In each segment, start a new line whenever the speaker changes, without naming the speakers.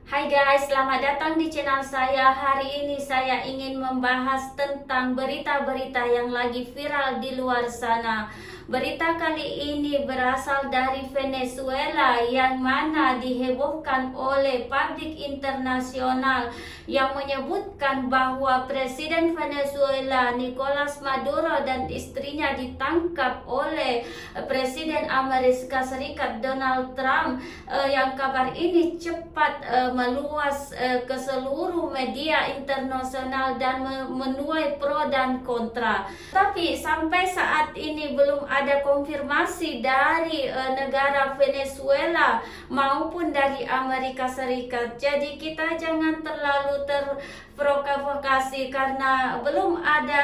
Hai guys, selamat datang di channel saya. Hari ini saya ingin membahas tentang berita-berita yang lagi viral di luar sana. Berita kali ini berasal dari Venezuela yang mana dihebohkan oleh publik internasional yang menyebutkan bahwa Presiden Venezuela Nicolas Maduro dan istrinya ditangkap oleh Presiden Amerika Serikat Donald Trump, yang kabar ini cepat meluas ke seluruh media internasional dan menuai pro dan kontra. Tapi sampai saat ini belum ada konfirmasi dari negara Venezuela maupun dari Amerika Serikat. Jadi kita jangan terlalu terprovokasi karena belum ada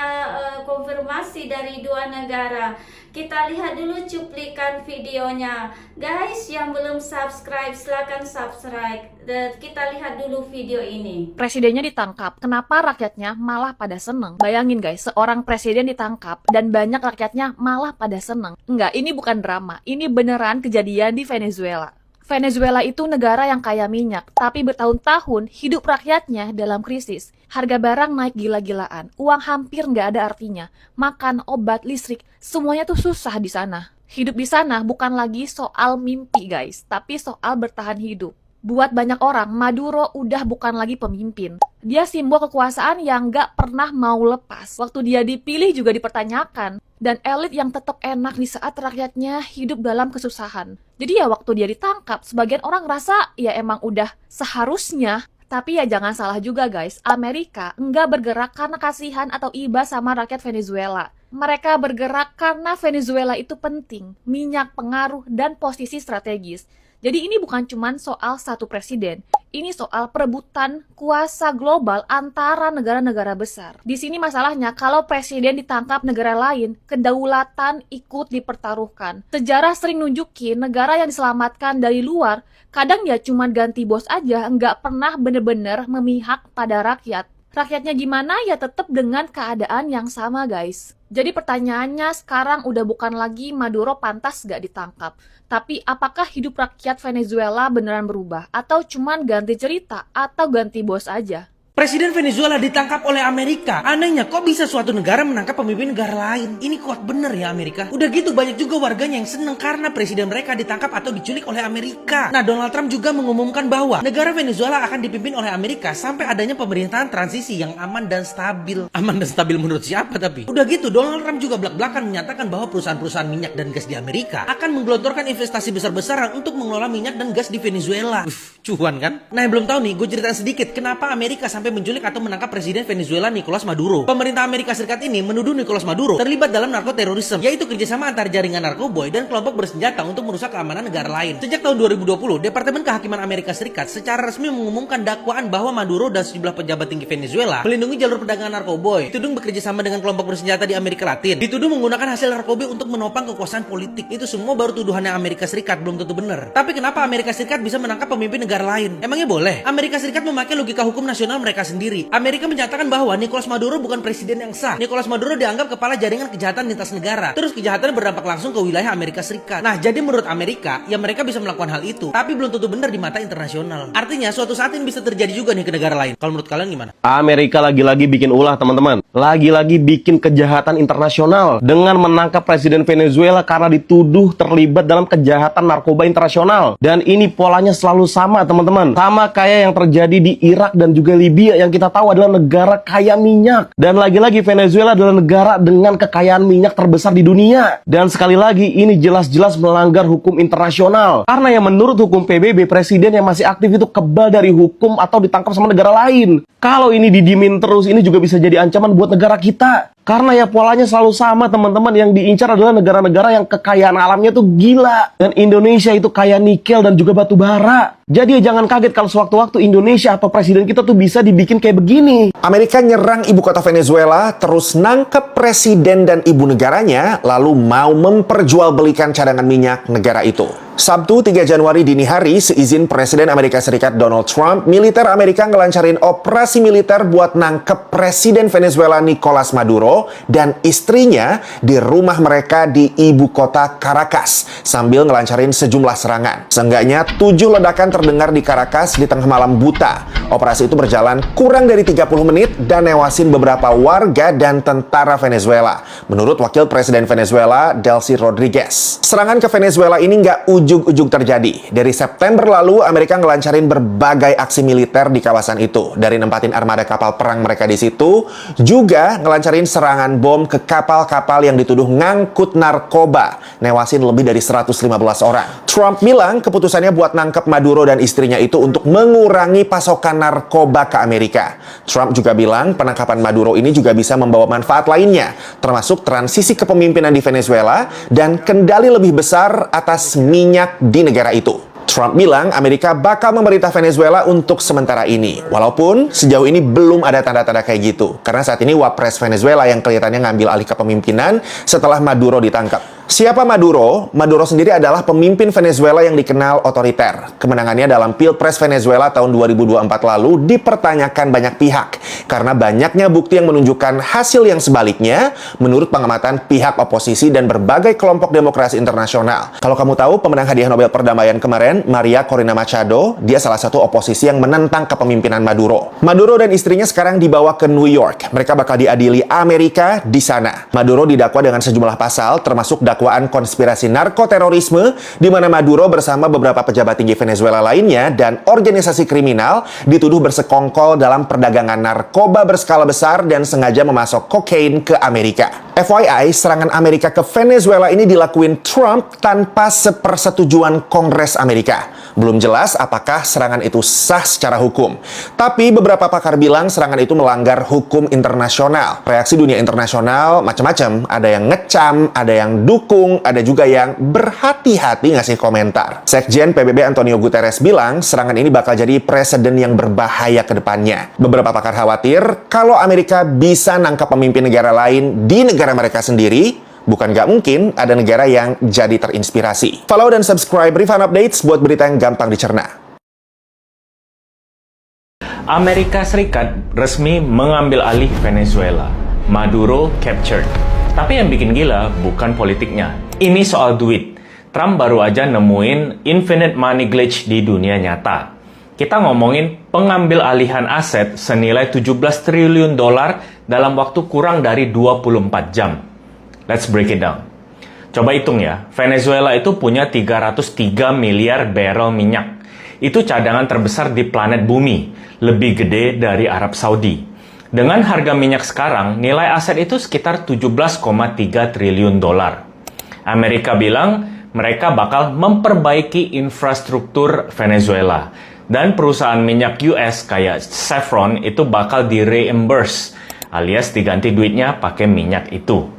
konfirmasi dari dua negara. Kita lihat dulu cuplikan videonya. Guys, yang belum subscribe silahkan subscribe. Kita lihat dulu video ini.
Presidennya ditangkap, kenapa rakyatnya malah pada seneng? Bayangin guys, seorang presiden ditangkap dan banyak rakyatnya malah pada seneng. Enggak, ini bukan drama, ini beneran kejadian di Venezuela. Venezuela itu negara yang kaya minyak, tapi bertahun-tahun hidup rakyatnya dalam krisis. Harga barang naik gila-gilaan, uang hampir nggak ada artinya. Makan, obat, listrik, semuanya tuh susah di sana. Hidup di sana bukan lagi soal mimpi guys, tapi soal bertahan hidup. Buat banyak orang, Maduro udah bukan lagi pemimpin. Dia simbol kekuasaan yang gak pernah mau lepas. Waktu dia dipilih juga dipertanyakan. Dan elit yang tetap enak di saat rakyatnya hidup dalam kesusahan. Jadi ya waktu dia ditangkap, sebagian orang rasa ya emang udah seharusnya. Tapi ya jangan salah juga guys, Amerika enggak bergerak karena kasihan atau iba sama rakyat Venezuela. Mereka bergerak karena Venezuela itu penting, minyak, pengaruh, dan posisi strategis. Jadi ini bukan cuma soal satu presiden, ini soal perebutan kuasa global antara negara-negara besar. Di sini masalahnya kalau presiden ditangkap negara lain, kedaulatan ikut dipertaruhkan. Sejarah sering nunjukin negara yang diselamatkan dari luar, kadang ya cuma ganti bos aja, nggak pernah bener-bener memihak pada rakyat. Rakyatnya gimana ya tetap dengan keadaan yang sama guys. Jadi pertanyaannya sekarang udah bukan lagi Maduro pantas gak ditangkap. Tapi apakah hidup rakyat Venezuela beneran berubah? Atau cuman ganti cerita? Atau ganti bos aja?
Presiden Venezuela ditangkap oleh Amerika. Anehnya, kok bisa suatu negara menangkap pemimpin negara lain? Ini kuat bener ya Amerika. Udah gitu banyak juga warganya yang seneng karena presiden mereka ditangkap atau diculik oleh Amerika. Nah, Donald Trump juga mengumumkan bahwa negara Venezuela akan dipimpin oleh Amerika sampai adanya pemerintahan transisi yang aman dan stabil. Aman dan stabil menurut siapa tapi? Udah gitu, Donald Trump juga belak-belakan menyatakan bahwa perusahaan-perusahaan minyak dan gas di Amerika akan menggelontorkan investasi besar-besaran untuk mengelola minyak dan gas di Venezuela. Cuan kan? Nah, yang belum tahu nih, gue ceritain sedikit kenapa Amerika sampai menculik atau menangkap Presiden Venezuela Nicolas Maduro. Pemerintah Amerika Serikat ini menuduh Nicolas Maduro terlibat dalam narkoterorisme, yaitu kerjasama antar jaringan narkoboy dan kelompok bersenjata untuk merusak keamanan negara lain. Sejak tahun 2020, Departemen Kehakiman Amerika Serikat secara resmi mengumumkan dakwaan bahwa Maduro dan sejumlah pejabat tinggi Venezuela melindungi jalur perdagangan narkoboy, dituding bekerjasama dengan kelompok bersenjata di Amerika Latin, dituduh menggunakan hasil narkoba untuk menopang kekuasaan politik. Itu semua baru tuduhannya Amerika Serikat, belum tentu benar. Tapi kenapa Amerika Serikat bisa menangkap pemimpin negara lain? Emangnya boleh? Amerika Serikat memakai logika hukum nasional mereka sendiri. Amerika menyatakan bahwa Nicolas Maduro bukan presiden yang sah. Nicolas Maduro dianggap kepala jaringan kejahatan lintas negara. Terus kejahatan berdampak langsung ke wilayah Amerika Serikat. Nah, jadi menurut Amerika, ya mereka bisa melakukan hal itu, tapi belum tentu benar di mata internasional. Artinya suatu saat ini bisa terjadi juga nih ke negara lain. Kalau menurut kalian gimana?
Amerika lagi-lagi bikin ulah teman-teman. Lagi-lagi bikin kejahatan internasional dengan menangkap Presiden Venezuela karena dituduh terlibat dalam kejahatan narkoba internasional. Dan ini polanya selalu sama teman-teman. Sama kayak yang terjadi di Irak dan juga Libya yang kita tahu adalah negara kaya minyak. Dan lagi-lagi Venezuela adalah negara dengan kekayaan minyak terbesar di dunia. Dan sekali lagi ini jelas-jelas melanggar hukum internasional. Karena yang menurut hukum PBB, presiden yang masih aktif itu kebal dari hukum atau ditangkap sama negara lain. Kalau ini didiemin terus, ini juga bisa jadi ancaman buat negara kita. Karena ya polanya selalu sama teman-teman, yang diincar adalah negara-negara yang kekayaan alamnya tuh gila. Dan Indonesia itu kaya nikel dan juga batu bara. Jadi ya jangan kaget kalau sewaktu-waktu Indonesia atau presiden kita tuh bisa dibikin kayak begini.
Amerika nyerang ibu kota Venezuela, terus nangkep presiden dan ibu negaranya, lalu mau memperjualbelikan cadangan minyak negara itu. Sabtu 3 Januari dini hari, seizin Presiden Amerika Serikat Donald Trump, militer Amerika ngelancarin operasi militer buat nangkep Presiden Venezuela Nicolas Maduro dan istrinya di rumah mereka di ibu kota Caracas, sambil ngelancarin sejumlah serangan. Seenggaknya 7 ledakan terdengar di Caracas di tengah malam buta. Operasi itu berjalan kurang dari 30 menit dan newasin beberapa warga dan tentara Venezuela, menurut Wakil Presiden Venezuela, Delcy Rodriguez. Serangan ke Venezuela ini nggak ujug-ujug terjadi. Dari September lalu, Amerika ngelancarin berbagai aksi militer di kawasan itu. Dari nempatin armada kapal perang mereka di situ, juga ngelancarin serangan bom ke kapal-kapal yang dituduh ngangkut narkoba, newasin lebih dari 115 orang. Trump bilang keputusannya buat nangkep Maduro dan istrinya itu untuk mengurangi pasokan narkoba ke Amerika. Trump juga bilang penangkapan Maduro ini juga bisa membawa manfaat lainnya, termasuk transisi kepemimpinan di Venezuela dan kendali lebih besar atas minyak di negara itu. Trump bilang Amerika bakal memerintah Venezuela untuk sementara ini. Walaupun sejauh ini belum ada tanda-tanda kayak gitu. Karena saat ini Wapres Venezuela yang kelihatannya ngambil alih kepemimpinan setelah Maduro ditangkap. Siapa Maduro? Maduro sendiri adalah pemimpin Venezuela yang dikenal otoriter. Kemenangannya dalam Pilpres Venezuela tahun 2024 lalu dipertanyakan banyak pihak. Karena banyaknya bukti yang menunjukkan hasil yang sebaliknya menurut pengamatan pihak oposisi dan berbagai kelompok demokrasi internasional. Kalau kamu tahu, pemenang hadiah Nobel Perdamaian kemarin, Maria Corina Machado, dia salah satu oposisi yang menentang kepemimpinan Maduro. Maduro dan istrinya sekarang dibawa ke New York. Mereka bakal diadili Amerika di sana. Maduro didakwa dengan sejumlah pasal, termasuk dakwaan konspirasi narkoterorisme, di mana Maduro bersama beberapa pejabat tinggi Venezuela lainnya dan organisasi kriminal dituduh bersekongkol dalam perdagangan narkoba berskala besar dan sengaja memasok kokain ke Amerika. FYI, serangan Amerika ke Venezuela ini dilakuin Trump tanpa sepersetujuan Kongres Amerika. Belum jelas apakah serangan itu sah secara hukum. Tapi beberapa pakar bilang serangan itu melanggar hukum internasional. Reaksi dunia internasional macam-macam. Ada yang ngecam, ada yang dukung, ada juga yang berhati-hati ngasih komentar. Sekjen PBB Antonio Guterres bilang serangan ini bakal jadi presiden yang berbahaya ke depannya. Beberapa pakar khawatir kalau Amerika bisa nangkap pemimpin negara lain di negara mereka sendiri, bukan nggak mungkin ada negara yang jadi terinspirasi. Follow dan subscribe Rifan Updates buat berita yang gampang dicerna.
Amerika Serikat resmi mengambil alih Venezuela. Maduro captured. Tapi yang bikin gila bukan politiknya. Ini soal duit. Trump baru aja nemuin infinite money glitch di dunia nyata. Kita ngomongin pengambil alihan aset senilai 17 triliun dolar dalam waktu kurang dari 24 jam. Let's break it down. Coba hitung ya, Venezuela itu punya 303 miliar barrel minyak. Itu cadangan terbesar di planet bumi, lebih gede dari Arab Saudi. Dengan harga minyak sekarang, nilai aset itu sekitar 17,3 triliun dolar. Amerika bilang mereka bakal memperbaiki infrastruktur Venezuela. Dan perusahaan minyak US kayak Chevron itu bakal di-reimburse, alias diganti duitnya pakai minyak itu.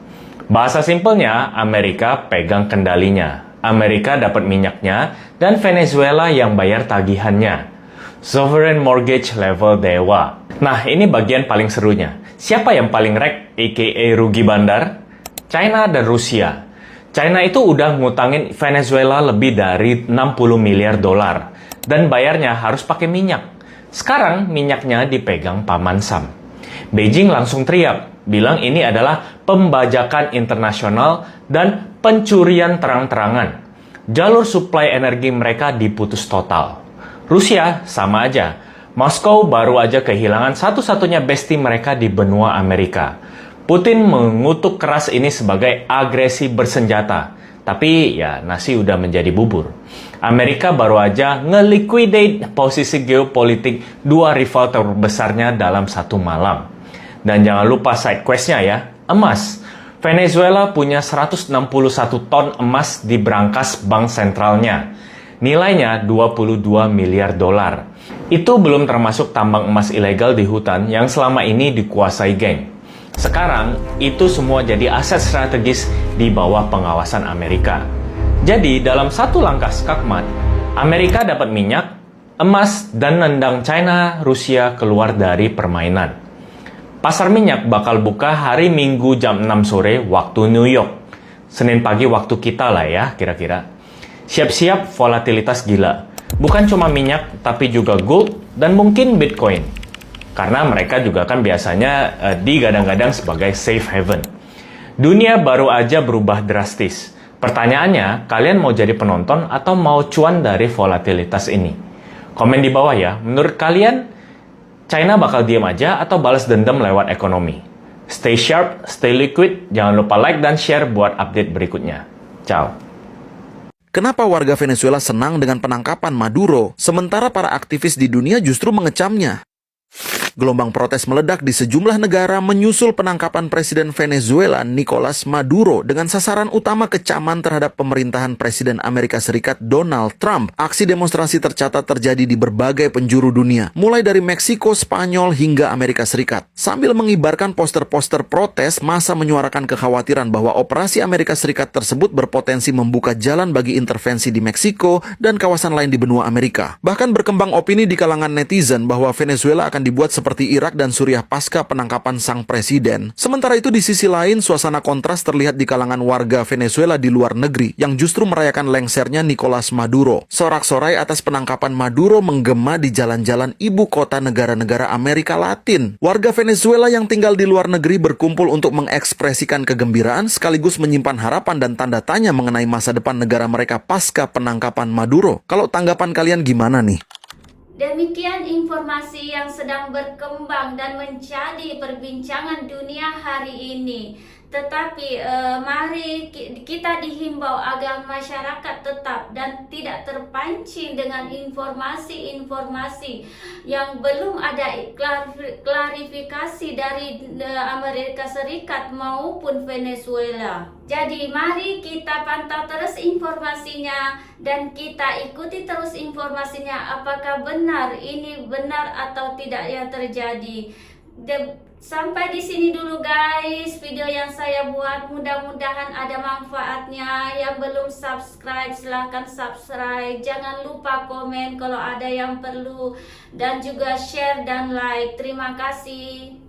Bahasa simpelnya, Amerika pegang kendalinya. Amerika dapat minyaknya, dan Venezuela yang bayar tagihannya. Sovereign mortgage level dewa. Nah, ini bagian paling serunya. Siapa yang paling rek, aka rugi bandar? China dan Rusia. China itu udah ngutangin Venezuela lebih dari 60 miliar dolar. Dan bayarnya harus pakai minyak. Sekarang minyaknya dipegang Paman Sam. Beijing langsung teriak, bilang ini adalah pembajakan internasional dan pencurian terang-terangan. Jalur suplai energi mereka diputus total. Rusia sama aja. Moskow baru aja kehilangan satu-satunya bestie mereka di benua Amerika. Putin mengutuk keras ini sebagai agresi bersenjata. Tapi ya nasi udah menjadi bubur. Amerika baru aja nge-liquidate posisi geopolitik dua rival terbesarnya dalam satu malam. Dan jangan lupa side quest-nya ya, emas. Venezuela punya 161 ton emas di brankas bank sentralnya. Nilainya 22 miliar dolar. Itu belum termasuk tambang emas ilegal di hutan yang selama ini dikuasai geng. Sekarang, itu semua jadi aset strategis di bawah pengawasan Amerika. Jadi, dalam satu langkah skakmat, Amerika dapat minyak, emas, dan nendang China, Rusia keluar dari permainan. Pasar minyak bakal buka hari Minggu jam 6 sore waktu New York. Senin pagi waktu kita lah ya kira-kira. Siap-siap volatilitas gila. Bukan cuma minyak, tapi juga gold dan mungkin Bitcoin. Karena mereka juga kan biasanya digadang-gadang sebagai safe haven. Dunia baru aja berubah drastis. Pertanyaannya, kalian mau jadi penonton atau mau cuan dari volatilitas ini? Komen di bawah ya, menurut kalian China bakal diam aja atau balas dendam lewat ekonomi? Stay sharp, stay liquid, jangan lupa like dan share buat update berikutnya. Ciao.
Kenapa warga Venezuela senang dengan penangkapan Maduro, sementara para aktivis di dunia justru mengecamnya? Gelombang protes meledak di sejumlah negara menyusul penangkapan Presiden Venezuela Nicolas Maduro dengan sasaran utama kecaman terhadap pemerintahan Presiden Amerika Serikat Donald Trump. Aksi demonstrasi tercatat terjadi di berbagai penjuru dunia, mulai dari Meksiko, Spanyol, hingga Amerika Serikat. Sambil mengibarkan poster-poster protes, massa menyuarakan kekhawatiran bahwa operasi Amerika Serikat tersebut berpotensi membuka jalan bagi intervensi di Meksiko dan kawasan lain di benua Amerika. Bahkan berkembang opini di kalangan netizen bahwa Venezuela akan dibuat seperti Irak dan Suriah pasca penangkapan sang presiden. Sementara itu di sisi lain, suasana kontras terlihat di kalangan warga Venezuela di luar negeri yang justru merayakan lengsernya Nicolas Maduro. Sorak-sorai atas penangkapan Maduro menggema di jalan-jalan ibu kota negara-negara Amerika Latin. Warga Venezuela yang tinggal di luar negeri berkumpul untuk mengekspresikan kegembiraan sekaligus menyimpan harapan dan tanda tanya mengenai masa depan negara mereka pasca penangkapan Maduro. Kalau tanggapan kalian gimana nih?
Demikian informasi yang sedang berkembang dan menjadi perbincangan dunia hari ini. Tetapi mari kita dihimbau agar masyarakat tetap dan tidak terpancing dengan informasi-informasi yang belum ada klarifikasi dari Amerika Serikat maupun Venezuela. Jadi mari kita pantau terus informasinya dan kita ikuti terus informasinya apakah benar ini benar atau tidak yang terjadi. Sampai di sini dulu guys video yang saya buat, mudah-mudahan ada manfaatnya. Yang belum subscribe silahkan subscribe, jangan lupa komen kalau ada yang perlu dan juga share dan like. Terima kasih.